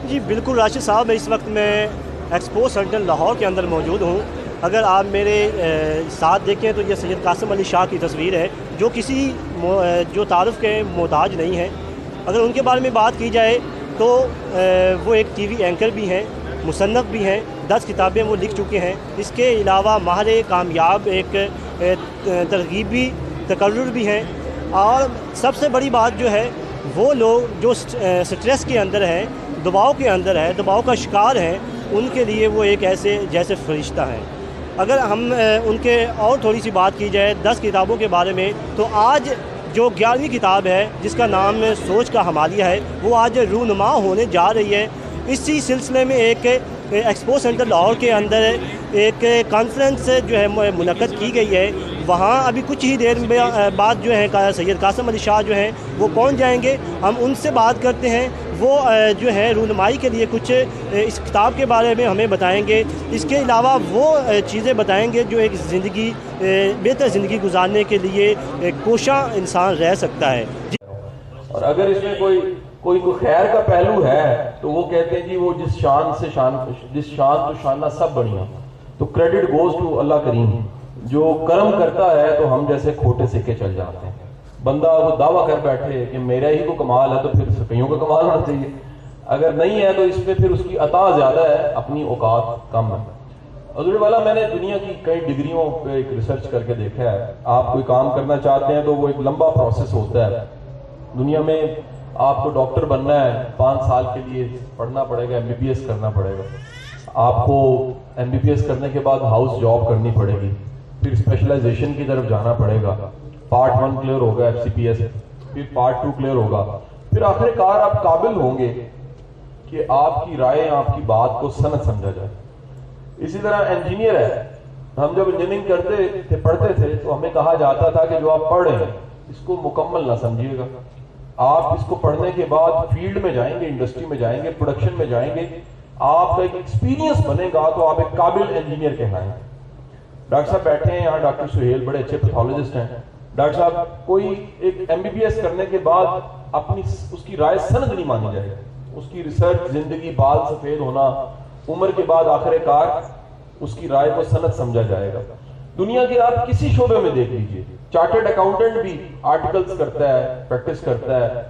جی بالکل راشد صاحب، اس وقت میں ایکسپو سینٹر لاہور کے اندر موجود ہوں. اگر آپ میرے ساتھ دیکھیں تو یہ سید قاسم علی شاہ کی تصویر ہے، جو کسی جو تعارف کے محتاج نہیں ہیں. اگر ان کے بارے میں بات کی جائے تو وہ ایک ٹی وی اینکر بھی ہیں، مصنف بھی ہیں، 10 کتابیں وہ لکھ چکے ہیں. اس کے علاوہ ماہر کامیاب ایک ترغیبی تقرر بھی ہیں. اور سب سے بڑی بات جو ہے، وہ لوگ جو سٹریس کے اندر ہیں، دباؤ کے اندر ہے، دباؤ کا شکار ہیں، ان کے لیے وہ ایک ایسے جیسے فرشتہ ہیں. اگر ہم ان کے اور تھوڑی سی بات کی جائے 10 کتابوں کے بارے میں، تو آج جو 11ویں کتاب ہے جس کا نام سوچ کا ہمالیہ ہے، وہ آج رونما ہونے جا رہی ہے. اسی سلسلے میں ایک ایکسپو سینٹر لاہور کے اندر ایک کانفرنس جو ہے منعقد کی گئی ہے. وہاں ابھی کچھ ہی دیر بعد جو ہے سید قاسم علی شاہ جو ہیں وہ پہنچ جائیں گے. ہم ان سے بات کرتے ہیں، وہ جو ہے رونمائی کے لیے کچھ اس کتاب کے بارے میں ہمیں بتائیں گے. اس کے علاوہ وہ چیزیں بتائیں گے جو ایک زندگی بہتر زندگی گزارنے کے لیے کوشاں انسان رہ سکتا ہے. اور اگر اس میں کوئی خیر کا پہلو ہے تو وہ کہتے ہیں جی وہ جس شان تو شانہ سب بڑھیا، تو کریڈٹ گوز ٹو اللہ کریم. جو کرم کرتا ہے تو ہم جیسے کھوٹے سکے چل جاتے ہیں. بندہ وہ دعویٰ کر بیٹھے کہ میرا ہی کو کمال ہے تو پھر سکیوں کا کمال ہونا چاہیے. اگر نہیں ہے تو اس پہ پھر اس کی عطا زیادہ ہے، اپنی اوقات کم ہے. حضور والا، میں نے دنیا کی کئی ڈگریوں پہ ایک ریسرچ کر کے دیکھا ہے. آپ کوئی کام کرنا چاہتے ہیں تو وہ ایک لمبا پروسیس ہوتا ہے. دنیا میں آپ کو ڈاکٹر بننا ہے، 5 سال کے لیے پڑھنا پڑے گا، MBBS کرنا پڑے گا. آپ کو MBBS کرنے کے بعد ہاؤس جاب کرنی پڑے گی، پھر اسپیشلائزیشن کی طرف جانا پڑے گا. پارٹ 1 کلیئر ہوگا FCPS، پھر پارٹ 2 کلیئر ہوگا، پھر آخر کار آپ قابل ہوں گے کہ آپ کی رائے، آپ کی بات کو سند سمجھا جائے. اسی طرح انجینئر ہے. ہم جب انجینئرنگ پڑھتے تھے تو ہمیں کہا جاتا تھا کہ جو آپ پڑھ رہے ہیں اس کو مکمل نہ سمجھیے گا. آپ اس کو پڑھنے کے بعد فیلڈ میں جائیں گے، انڈسٹری میں جائیں گے، پروڈکشن میں جائیں گے، آپ کا ایک ایکسپیرینس بنے گا تو آپ ایک قابل انجینئر کہلائیں گے. ڈاکٹر صاحب بیٹھے ہیں یہاں، ڈاکٹر سہیل بڑے اچھے پیتھولوجسٹ ہیں. ڈاکٹر صاحب کوئی ایک MBBS کرنے کے بعد اپنی اس کی رائے سند نہیں مانی جائے. اس کی ریسرچ، زندگی، بال سفید ہونا، عمر کے بعد آخر کار اس کی رائے کو سند سمجھا جائے گا. دنیا کے آپ کسی شعبے میں دیکھ لیجئے، چارٹرڈ اکاؤنٹنٹ بھی آرٹیکلز کرتا ہے، پریکٹس کرتا ہے،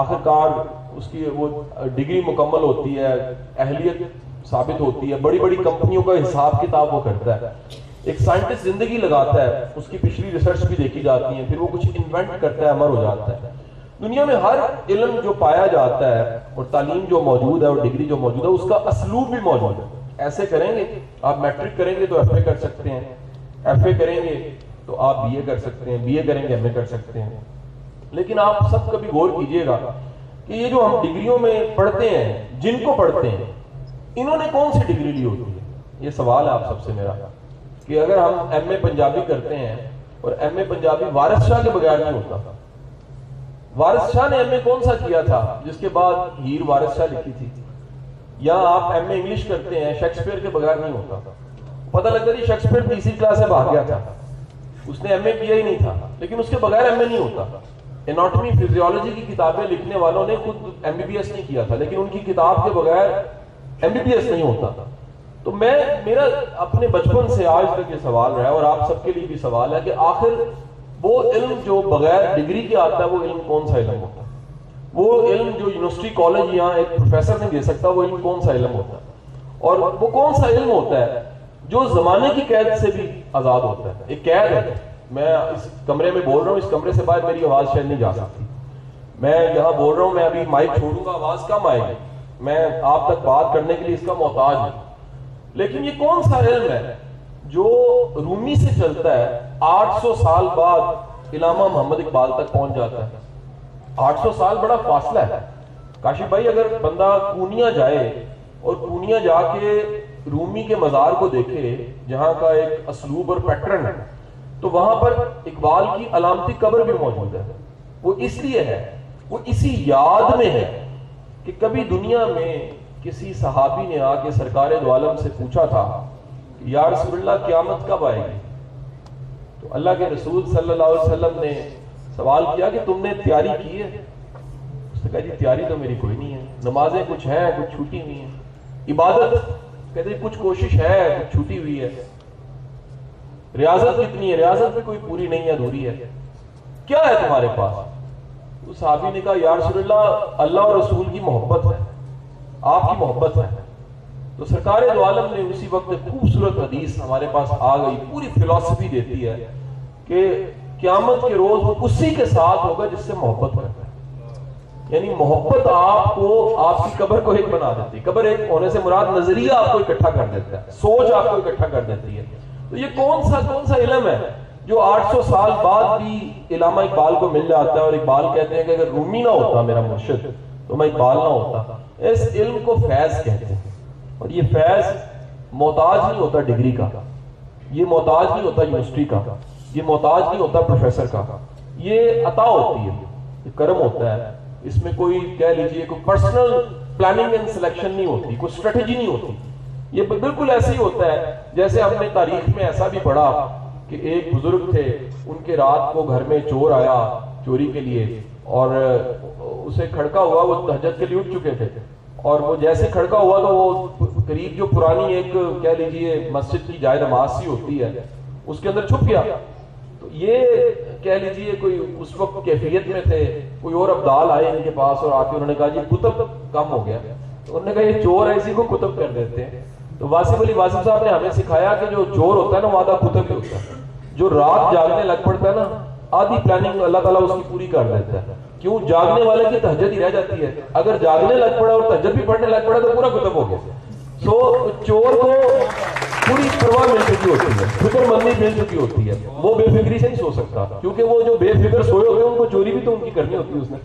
آخر کار اس کی وہ ڈگری مکمل ہوتی ہے، اہلیت ثابت ہوتی ہے، بڑی بڑی کمپنیوں کا حساب کتاب وہ کرتا ہے. ایک سائنٹسٹ زندگی لگاتا ہے، اس کی پچھلی ریسرچ بھی دیکھی جاتی ہے، پھر وہ کچھ انوینٹ کرتا ہے، امر ہو جاتا ہے. دنیا میں ہر علم جو پایا جاتا ہے اور تعلیم جو موجود ہے اور ڈگری جو موجود ہے، اس کا اسلوب بھی موجود ہے. ایسے کریں گے، آپ میٹرک کریں گے تو FA کر سکتے ہیں، FA کریں گے تو آپ BA کر سکتے ہیں، BA کریں گے MA کر سکتے ہیں. لیکن آپ سب کبھی غور کیجئے گا کہ یہ جو ہم ڈگریوں میں پڑھتے ہیں، جن کو پڑھتے ہیں، انہوں نے کون سی ڈگری لی ہوتی ہے؟ یہ سوال ہے آپ سب سے میرا. کہ اگر ہم MA پنجابی کرتے ہیں، اور MA پنجابی وارث شاہ کے بغیر نہیں ہوتا تھا. وارث شاہ نے MA کون سا کیا تھا جس کے بعد ہیر وارث شاہ لکھی تھی؟ یا آپ MA انگلش کرتے ہیں، شیکسپیئر کے بغیر نہیں ہوتا تھا. پتہ لگتا ہے شیکسپیئر تیسری کلاس سے بھاگ گیا تھا، اس نے MA کیا ہی نہیں تھا، لیکن اس کے بغیر MA نہیں ہوتا. اناٹمی فزیولوجی کی کتابیں لکھنے والوں نے خود MBBS نہیں کیا تھا، لیکن ان کی کتاب کے بغیر MBBS نہیں ہوتا تھا. تو میرا اپنے بچپن سے آج تک یہ سوال رہا ہے، اور آپ سب کے لیے بھی سوال ہے کہ آخر وہ علم جو بغیر ڈگری کے آتا ہے، وہ علم کون سا علم ہوتا ہے؟ وہ علم جو یونیورسٹی کالج یہاں ایک پروفیسر نہیں دے سکتا، وہ علم کون سا علم ہوتا ہے؟ اور وہ کون سا علم ہوتا ہے جو زمانے کی قید سے بھی آزاد ہوتا ہے؟ ایک قید ہے. میں اس کمرے میں بول رہا ہوں، اس کمرے سے باہر میری آواز شاید نہیں جا سکتی. میں یہاں بول رہا ہوں، میں ابھی مائک چھوڑوں گا، آواز کم آئے گی، میں آپ تک بات کرنے کے لیے اس کا محتاج ہوں. لیکن یہ کون سا علم ہے جو رومی سے چلتا ہے، 800 سال بعد علامہ محمد اقبال تک پہنچ جاتا ہے؟ 800 سال بڑا فاصلہ ہے. کاشف بھائی، اگر بندہ پونیا جائے اور پونیا جا کے رومی کے مزار کو دیکھے، جہاں کا ایک اسلوب اور پیٹرن ہے، تو وہاں پر اقبال کی علامتی قبر بھی موجود ہے. وہ اس لیے ہے، وہ اسی یاد میں ہے کہ کبھی دنیا میں کسی صحابی نے آ کے سرکار دو عالم سے پوچھا تھا کہ یا رسول اللہ قیامت کب آئے گی؟ تو اللہ کے رسول صلی اللہ علیہ وسلم نے سوال کیا کہ تم نے تیاری کی ہے؟ اس نے کہا جی تیاری تو میری کوئی نہیں ہے، نمازیں کچھ ہیں کچھ چھوٹی ہوئی ہیں، عبادت کہتے ہیں کچھ کوشش ہے کچھ چھوٹی ہوئی ہے، ریاضت کتنی ہے، ریاضت میں کوئی پوری نہیں ہے، ادھوری ہے، کیا ہے تمہارے پاس؟ اس صحابی نے کہا یا رسول اللہ، اللہ اور رسول کی محبت ہے، آپ کی محبت ہے۔ تو سرکار دو عالم نے اسی وقت خوبصورت حدیث ہمارے پاس آ گئی، پوری فلسفی دیتی ہے کہ قیامت کے روز وہ اسی کے ساتھ ہوگا جس سے محبت کرتا ہے۔ یعنی محبت آپ کو آپ کی قبر کو ایک بنا دیتی ہے، قبر ایک ہونے سے مراد نظریہ آپ کو اکٹھا کر دیتا ہے، سوچ آپ کو اکٹھا کر دیتی ہے۔ تو یہ کون سا علم ہے جو 800 سال بعد بھی علامہ اقبال کو مل جاتا ہے، اور اقبال کہتے ہیں کہ اگر رومی نہ ہوتا میرا مرشد تو میں اقبال نہ ہوتا۔ اس علم کو فیض کہتے ہیں، اور یہ فیض محتاج نہیں ہوتا ڈگری کا، یہ محتاج نہیں ہوتا یونیورسٹی کا، یہ محتاج نہیں ہوتا پروفیسر کا، یہ عطا ہوتی ہے، یہ کرم ہوتا ہے۔ اس میں کوئی کہہ لیجئے کوئی پرسنل پلاننگ اینڈ سلیکشن نہیں ہوتی، کوئی اسٹریٹجی نہیں ہوتی، یہ بالکل ایسے ہی ہوتا ہے جیسے ہم نے تاریخ میں ایسا بھی پڑھا کہ ایک بزرگ تھے، ان کے رات کو گھر میں چور آیا چوری کے لیے، اور اسے کھڑکا ہوا، وہ تہجد کے لیے اٹھ چکے تھے، اور وہ جیسے کھڑکا ہوا تو وہ قریب جو پرانی ایک کہہ لیجئے مسجد کی جائے نماز سی ہوتی ہے اس کے اندر چھپ گیا۔ تو یہ کہہ لیجئے کوئی اس وقت کیفیت میں تھے، کوئی اور ابدال آئے ان کے پاس اور آ کے انہوں نے کہا جی کتب کم ہو گیا، تو انہوں نے کہا یہ چور ہے اسی کو کتب کر دیتے ہیں۔ تو واصف علی واصف صاحب نے ہمیں سکھایا کہ جو چور ہوتا ہے نا وہ آدھا کتب ہی ہوتا ہے، جو رات جاگنے لگ پڑتا ہے نا آدھی پلاننگ اللہ تعالیٰ اس کی پوری کر دیتا ہے۔ کیوں؟ جاگنے والے کی تہجد ہی رہ جاتی ہے، اگر جاگنے لگ پڑا اور تہجد بھی پڑھنے لگ پڑا تو پورا کتب ہو گیا۔ سو چور کو پوری پرواہ مل چکی ہوتی ہے، فکر مندی مل چکی ہوتی ہے، وہ بے فکری سے نہیں سو سکتا، کیونکہ وہ جو بے فکر سوئے ہوتے ہیں ان کو چوری بھی تو ان کی کرنی ہوتی ہے اس نے۔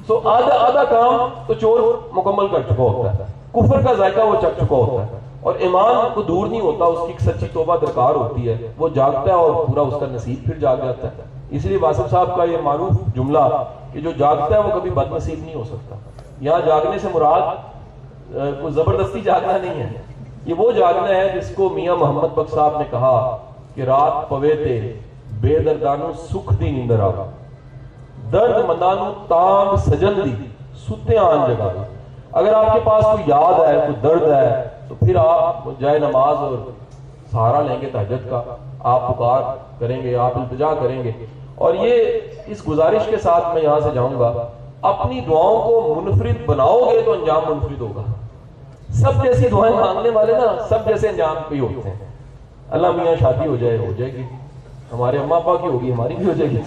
سو آدھا کام تو چور مکمل کر چکا ہوتا ہے، کفر کا ذائقہ وہ چکھ چکا ہوتا ہے، اور ایمان کو دور نہیں ہوتا، اس کی ایک سچی توبہ درکار ہوتی ہے، وہ جاگتا ہے اور پورا اس کا نصیب پھر جاگ جاتا ہے۔ اس لیے واصف صاحب کا یہ معروف جملہ کہ جو جاگتا ہے وہ کبھی بد نصیب نہیں ہو سکتا۔ یہاں جاگنے سے مراد کوئی زبردستی جاگنا نہیں ہے، یہ وہ جاگنا ہے جس کو میاں محمد بخش صاحب نے کہا کہ رات پوے تے بے دردانو سکھ دی نیندر آ، درد مندانو تانگ سجن دی ستے آن جگہ۔ اگر آپ کے پاس کوئی یاد ہے، کوئی درد ہے، تو پھر آپ جائے نماز اور سہارا لیں گے تہجد کا، آپ پکار کریں گے، آپ التجا کریں گے۔ اور یہ اس گزارش کے ساتھ میں یہاں سے جاؤں گا، اپنی دعاؤں کو منفرد بناؤ گے تو انجام منفرد ہوگا۔ سب جیسی دعائیں مانگنے والے نا سب جیسے انجام پہ ہوتے ہیں۔ اللہ میاں شادی ہو جائے، ہو جائے گی، ہمارے اماں ابا کی ہوگی، ہماری بھی ہو جائے گی۔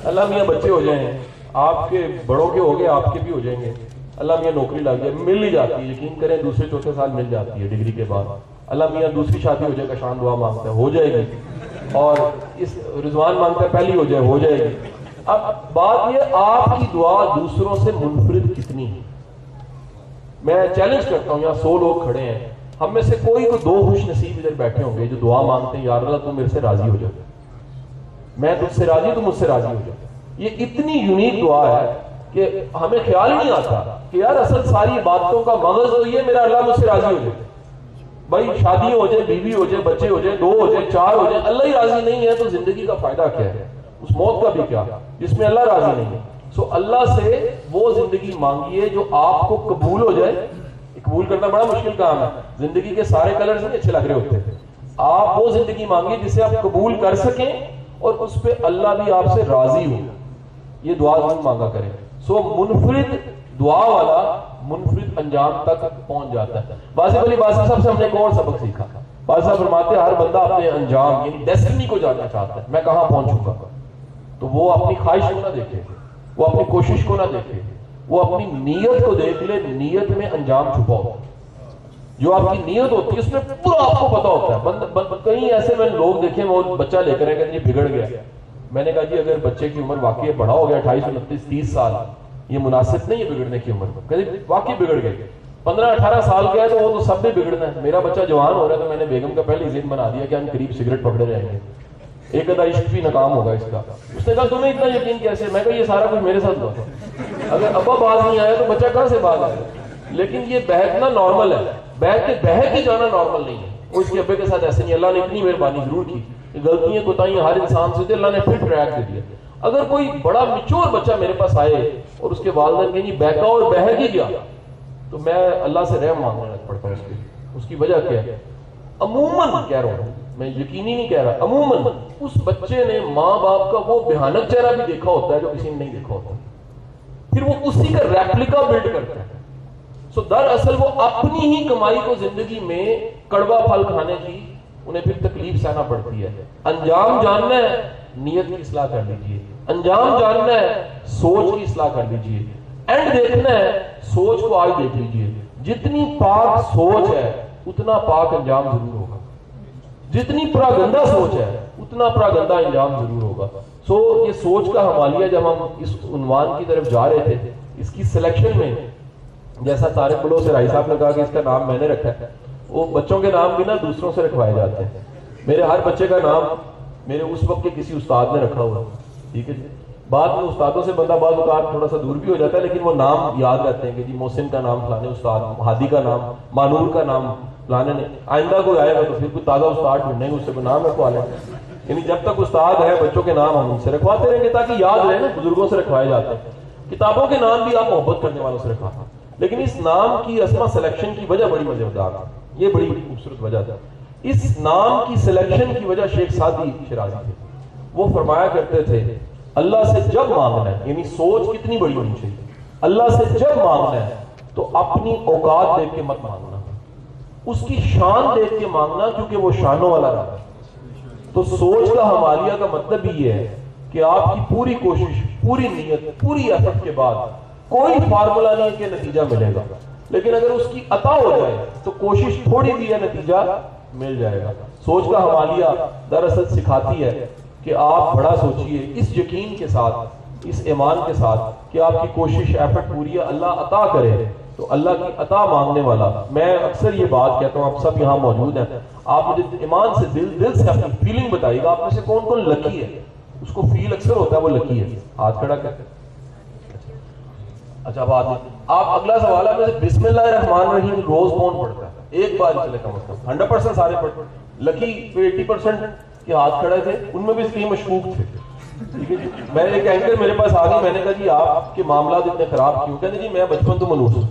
اللہ میاں بچے ہو جائیں، آپ کے بڑوں کے ہو گئے، آپ کے بھی ہو جائیں گے۔ اللہ میاں نوکری لگ جائے، مل ہی جاتی ہے، یقین کریں دوسرے چوتھے سال مل جاتی ہے ڈگری کے بعد۔ اللہ میاں دوسری شادی ہو جائے کا شان دعا مانگتا ہے، ہو جائے گی، اور اس رضوان مانگتا ہے پہلی ہو جائے، ہو جائے گی۔ اب بات یہ آپ کی دعا دوسروں سے منفرد کتنی ہے۔ میں چیلنج کرتا ہوں، یہاں 100 لوگ کھڑے ہیں، ہم میں سے کوئی کو 2 خوش نصیب ادھر بیٹھے ہوں گے جو دعا مانگتے ہیں یا اللہ تم میرے سے راضی ہو جائے، میں تجھ سے راضی، تم مجھ سے راضی ہو جائے۔ یہ اتنی یونیک دعا ہے کہ ہمیں خیال ہی نہیں آتا کہ یار اصل ساری باتوں کا مغز تو یہ میرا اللہ مجھ سے راضی ہو جائے۔ بھائی شادی ہو جائے، بیوی ہو جائے، بچے ہو جائے، 2 ہو جائے، 4 ہو جائے، اللہ ہی راضی نہیں ہے تو زندگی کا فائدہ کیا ہے، اس موت کا بھی کیا جس میں اللہ راضی نہیں ہے۔ سو اللہ سے وہ زندگی مانگیے جو آپ کو قبول ہو جائے۔ قبول کرنا بڑا مشکل کام ہے، زندگی کے سارے کلرز نہیں اچھے لگ رہے ہوتے، آپ وہ زندگی مانگیے جسے آپ قبول کر سکیں اور اس پہ اللہ بھی آپ سے راضی ہو، یہ دعا ضرور مانگا کریں۔ سو منفرد دعا والا منفرد انجام تک پہنچ جاتا ہے۔ واصف علی واصف صاحب سے ہم نے ایک اور سبق سیکھا، واصف صاحب فرماتے ہیں ہر بندہ اپنے انجام یعنی ڈیسٹنی کو جاننا چاہتا ہے، میں کہاں پہنچوں گا، تو وہ اپنی خواہش کو نہ دیکھے، وہ اپنی کوشش کو نہ دیکھے، وہ اپنی نیت کو دیکھ لے، نیت میں انجام چھپا ہوتا ہے۔ جو آپ کی نیت ہوتی ہے اس میں پورا آپ کو پتا ہوتا ہے۔ کئی ایسے میں لوگ دیکھیں وہ بچہ لے کر کہ یہ بگڑ گیا، میں نے کہا جی اگر بچے کی عمر واقعی بڑا ہو گیا 28 29 30 سال، یہ مناسب نہیں ہے بگڑنے کی عمر، کہتے واقعی بگڑ گئے۔ 15 18 سال کا ہے تو وہ تو سب بھی بگڑنا ہے۔ میرا بچہ جوان ہو رہا ہے تو میں نے بیگم کا پہلے ذہن بنا دیا کہ ہم قریب سگریٹ پکڑے رہیں گے، ایک ادھا عشق بھی ناکام ہوگا اس کا۔ اس نے کہا تمہیں اتنا یقین کیسے؟ میں کہا یہ سارا کچھ میرے ساتھ ہوا تھا، اگر ابا باز نہیں آیا تو بچہ کہاں سے باز آئے؟ لیکن یہ بہکنا نارمل ہے، بہک ہی جانا نارمل نہیں ہے۔ اس کے ابے کے ساتھ ایسے نہیں، اللہ نے اتنی مہربانی ضرور کی، غلطیاں کوتاہیاں ہر انسان سے تھے، اللہ نے پھر ٹریک دے دیا۔ اگر کوئی بڑا میچور بچہ میرے پاس آئے اور اس کے والدین کہیں جی بہکا اور بہک ہی گیا تو میں اللہ سے رحم مانگنے لگ پڑتا ہوں اس کی وجہ کیا ہے؟ عموماً کہہ رہا ہوں میں یقینی نہیں کہہ رہا، عموماً اس بچے نے ماں باپ کا وہ بھیانک چہرہ بھی دیکھا ہوتا ہے جو کسی نے نہیں دیکھا ہوتا، پھر وہ اسی کا ریپلیکا بلڈ کرتا ہے. سو دراصل وہ اپنی ہی کمائی کو زندگی میں کڑوا پھل کھانے کی انہیں پھر تکلیف سہنا پڑتی ہے. انجام جاننا ہے نیت کی اصلاح کر لیجیے، انجام جاننا ہے سوچ کی اصلاح کر لیجیے، اینڈ دیکھنا ہے سوچ کو آج دیکھ لیجیے. جتنی پاک سوچ ہے اتنا پاک انجام ضرور ہوگا، جتنی پراگندہ سوچ ہے اتنا پراگندہ انجام ضرور ہوگا. سو یہ سوچ کا حوالیہ جب ہم اس عنوان کی طرف جا رہے تھے، اس کی سلیکشن میں جیسا طارق بلو سے رائی صاحب نے کہا کہ اس کا نام میں نے رکھا ہے، وہ بچوں کے نام بھی نا دوسروں سے رکھوائے جاتے ہیں. میرے ہر بچے کا نام میرے اس وقت کے کسی استاد نے رکھا ہوا، ٹھیک ہے جی. بعد میں استادوں سے بندہ بعض اوقات تھوڑا سا دور بھی ہو جاتا ہے، لیکن وہ نام یاد رہتے ہیں کہ جی محسن کا نام فلانے استاد، ہادی کا نام، مانور کا نام فلانے نے. آئندہ کوئی آئے گا تو پھر کوئی تازہ استاد ڈھونڈیں گے، اس سے کوئی نام رکھوا لیں. یعنی جب تک استاد ہے بچوں کے نام ہم ان سے رکھواتے رہیں گے تاکہ یاد رہے نا. بزرگوں سے رکھوائے جاتے ہیں، کتابوں کے نام بھی آپ محبت کرنے والوں سے رکھواتے ہیں، لیکن اس نام کی اسما سلیکشن کی وجہ بڑی مزیدار ہے. یہ بڑی خوبصورت وجہ ہے. اس نام کی سلیکشن کی وجہ شیخ سعدی شیرازی تھے. وہ فرمایا کرتے تھے اللہ سے جب مانگنا ہے، یعنی سوچ کتنی بڑی ہونی چاہیے، اللہ سے جب مانگنا ہے تو اپنی اوقات دیکھ کے مت مانگنا، اس کی شان دیکھ کے مانگنا، کیونکہ وہ شانوں والا رہا ہے. تو سوچ کا حوالیہ کا مطلب یہ ہے کہ آپ کی پوری کوشش، پوری نیت، پوری ایفرٹ کے بعد کوئی فارمولا نہیں کہ نتیجہ ملے گا، لیکن اگر اس کی عطا ہو جائے تو کوشش تھوڑی بھی ہے نتیجہ مل جائے گا. سوچ کا حوالیہ دراصل سکھاتی ہے کہ آپ بڑا سوچئے اس یقین کے ساتھ، اس ایمان کے ساتھ کہ آپ کی کوشش ایفرٹ پوری ہے، اللہ عطا کرے تو اللہ کی عطا مانگنے والا. میں اکثر یہ بات کہتا ہوں، آپ سب یہاں موجود ہیں، آپ مجھے ایمان سے دل سے اپنی فیلنگ بتائیے گا آپ میں سے کون کون لکی ہے. اس کو فیل اکثر ہوتا ہے وہ لکی ہے، ہاتھ کھڑا کرتے. اچھا بات ہے. آپ اگلا سوال ہے بسم اللہ الرحمن الرحیم روز کون پڑھتا ہے؟ ایک بار چلے کم از کم. 100% سارے پڑھتے. لکی 80% کے ہاتھ کھڑے تھے، ان میں بھی کئی مشکوک تھے. ٹھیک ہے جی. میں ایک اینکر میرے پاس آ گئی، میں نے کہا جی آپ کے معاملات اتنے خراب کیوں؟ کہتے جی میں بچپن تو منوس ہوں.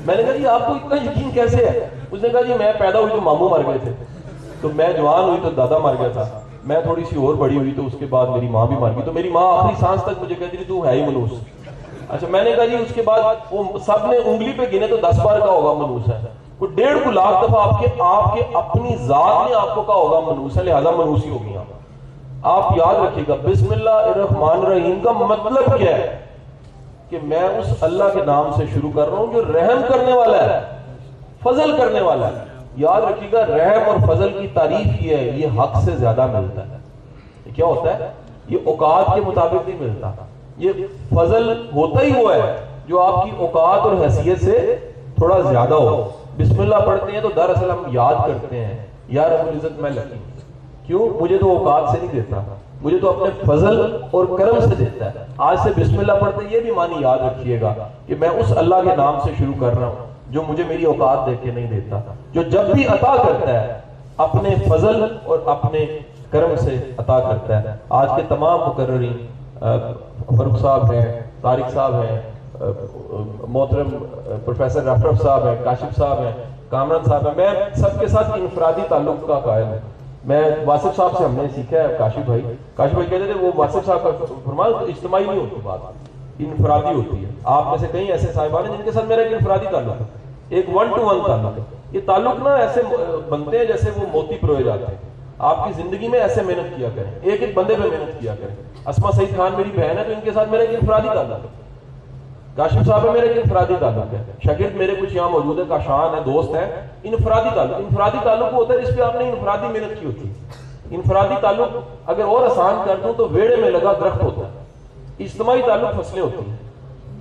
میں نے کہا جی آپ کو اتنا یقین کیسے ہے؟ اس نے کہا جی میں پیدا ہوئی تو ماموں مر گئے تھے، تو میں جوان ہوئی تو دادا مر گیا تھا، میں تھوڑی سی اور بڑی ہوئی تو اس کے بعد میری ماں بھی مر گئی، تو میری ماں آخری سانس تک مجھے کہتی تھی تو ہے ہی منوس. اچھا میں نے کہا جی اس کے بعد وہ سب نے انگلی پہ گنے تو 10 بار کا ہوگا منوس ہے. کوئی 1.5 لاکھ دفعہ آپ کے اپنی ذات نے آپ کو کہا ہوگا منوس ہے، لہذا منوسی ہو گیا. آپ یاد رکھیے گا بسم اللہ الرحمن الرحیم کا مطلب کیا ہے کہ میں اس اللہ کے نام سے شروع کر رہا ہوں جو رحم کرنے والا ہے، فضل کرنے والا ہے. یاد رکھیے گا رحم اور فضل کی تعریف یہ ہے، یہ حق سے زیادہ ملتا ہے. یہ کیا ہوتا ہے؟ یہ اوقات کے مطابق نہیں ملتا. یہ فضل ہوتا ہی ہوا ہے جو آپ کی اوقات اور حیثیت سے تھوڑا زیادہ ہو. بسم اللہ پڑھتے ہیں تو دراصل ہم یاد کرتے ہیں یا رب العزت میں لکی ہوں. کیوں؟ مجھے تو اوقات سے نہیں دیتا، مجھے تو اپنے فضل اور کرم سے دیتا ہے. آج سے بسم اللہ پڑھتے ہیں یہ بھی معنی یاد رکھیے گا کہ میں اس اللہ کے نام سے شروع کر رہا ہوں جو مجھے میری اوقات دیکھ کے نہیں دیتا، جو جب بھی عطا کرتا ہے اپنے فضل اور اپنے کرم سے عطا کرتا ہے. آج کے تمام مقررین، فاروق صاحب ہیں، طارق صاحب ہیں، محترم پروفیسر رفرف صاحب ہیں، کاشف صاحب ہیں، کامران صاحب ہیں، میں سب کے ساتھ انفرادی تعلق کا قائل ہوں. میں واصف صاحب سے ہم نے سیکھا ہے، کاشف بھائی کہتے تھے وہ واصف صاحب کا فرمان اجتماعی نہیں ہوتی، بات انفرادی ہوتی ہے. آپ میں سے کئی ایسے صاحبان ہیں جن کے ساتھ میرا ایک انفرادی تعلق ہے، ایک 1 to 1 تعلق ہے. یہ تعلق نا ایسے بنتے ہیں جیسے وہ موتی پروئے جاتے ہیں. آپ کی زندگی میں ایسے محنت کیا کریں، ایک ایک بندے پہ محنت کیا کریں. اسما سعید خان میری بہن ہے تو ان کے ساتھ میرا ایک انفرادی تعلق ہے. کاشف صاحب ہے میرا ایک انفرادی تعلق ہے. شاگرد میرے کچھ یہاں موجود ہے، کاشان ہے، دوست ہے. انفرادی تعلق، انفرادی تعلق ہوتا ہے جس پہ آپ نے انفرادی محنت کی ہوتی ہے. انفرادی تعلق اگر اور آسان کر دوں تو ویڑے میں لگا درخت ہوتا ہے. اجتماعی تعلق فصلیں ہوتی ہیں،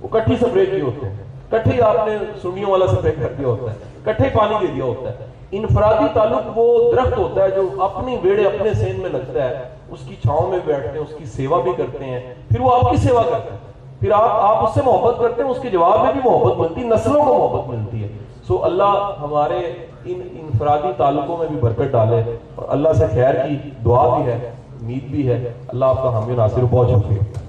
وہ کٹھی سپرے کیے ہوتے ہیں، کٹھی آپ نے سنیوں والا سپرے کر دیا ہوتا ہے، کٹھے پانی دے دیا ہوتا ہے. انفرادی تعلق وہ درخت ہوتا ہے جو اپنی ویڑے اپنے سین میں لگتا ہے، اس کی چھاؤں میں بیٹھتے ہیں، اس کی سیوا بھی کرتے ہیں، پھر وہ آپ کی سیوا کرتے ہیں، پھر آپ اس سے محبت کرتے ہیں، اس کے جواب میں بھی محبت ملتی، نسلوں کو محبت ملتی ہے. سو اللہ ہمارے ان انفرادی تعلقوں میں بھی برکت ڈالے، اور اللہ سے خیر کی دعا بھی ہے، امید بھی ہے. اللہ آپ کا حامی و ناصر. بہت شکریہ.